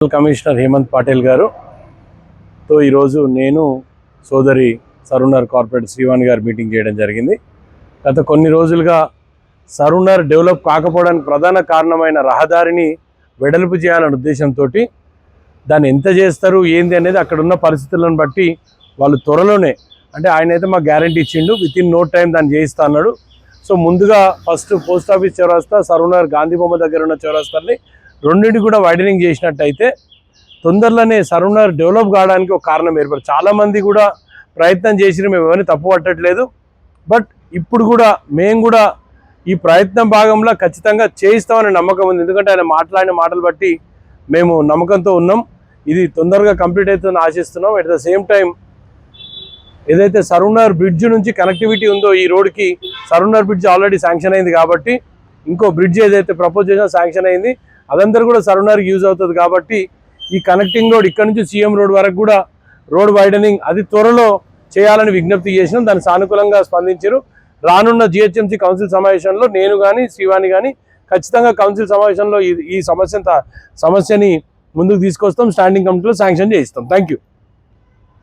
Commissioner Hemant Patil గారు తో ఈరోజు నేను సోదరి సరూనర్ కార్పొరేట్ శ్రీవాణి గారు మీటింగ్ చేయడం జరిగింది. గత కొన్ని రోజులుగా సరూనర్ డెవలప్ కాకపోవడానికి ప్రధాన కారణమైన రహదారిని వెడల్పు చేయాలనే ఉద్దేశంతో దాన్ని ఎంత చేస్తారు ఏంది అనేది అక్కడ ఉన్న పరిస్థితులను బట్టి వాళ్ళు త్వరలోనే, అంటే ఆయన అయితే మాకు గ్యారంటీ ఇచ్చిండు, వితిన్ నో టైం దాన్ని చేయిస్తా అన్నాడు. సో ముందుగా ఫస్ట్ పోస్ట్ ఆఫీస్ చౌరస్తా, సరూనర్ గాంధీ బొమ్మ దగ్గర ఉన్న చౌరస్తాని రెండింటి కూడా వైడనింగ్ చేసినట్టయితే తొందరలోనే సరూనర్ డెవలప్ కావడానికి ఒక కారణం ఏర్పడు. చాలామంది కూడా ప్రయత్నం చేసినా మేము ఎవరిని తప్పు పట్టట్లేదు. బట్ ఇప్పుడు కూడా మేము కూడా ఈ ప్రయత్నం భాగంలో ఖచ్చితంగా చేయిస్తామనే నమ్మకం ఉంది. ఎందుకంటే ఆయన మాట్లాడిన మాటలు బట్టి మేము నమ్మకంతో ఉన్నాం. ఇది తొందరగా కంప్లీట్ అవుతుందని ఆశిస్తున్నాం. అట్ ద సేమ్ టైం ఏదైతే సరూనర్ బ్రిడ్జ్ నుంచి కనెక్టివిటీ ఉందో ఈ రోడ్కి, సరూనర్ బ్రిడ్జ్ ఆల్రెడీ శాంక్షన్ అయింది కాబట్టి ఇంకో బ్రిడ్జ్ ఏదైతే ప్రపోజ్ చేసినా శాంక్షన్ అయింది, అదంతా కూడా సరూనర్కి యూజ్ అవుతుంది. కాబట్టి ఈ కనెక్టింగ్ రోడ్ ఇక్కడ నుంచి సీఎం రోడ్ వరకు కూడా రోడ్ వైడనింగ్ అది త్వరలో చేయాలని విజ్ఞప్తి చేసినాం. దాన్ని సానుకూలంగా స్పందించారు. రానున్న జిహెచ్ఎంసీ కౌన్సిల్ సమావేశంలో నేను కానీ శ్రీవాణి కానీ ఖచ్చితంగా కౌన్సిల్ సమావేశంలో ఈ సమస్యని ముందుకు తీసుకొస్తాం. స్టాండింగ్ కమిటీలో శాంక్షన్ చేయిస్తాం. Thank you.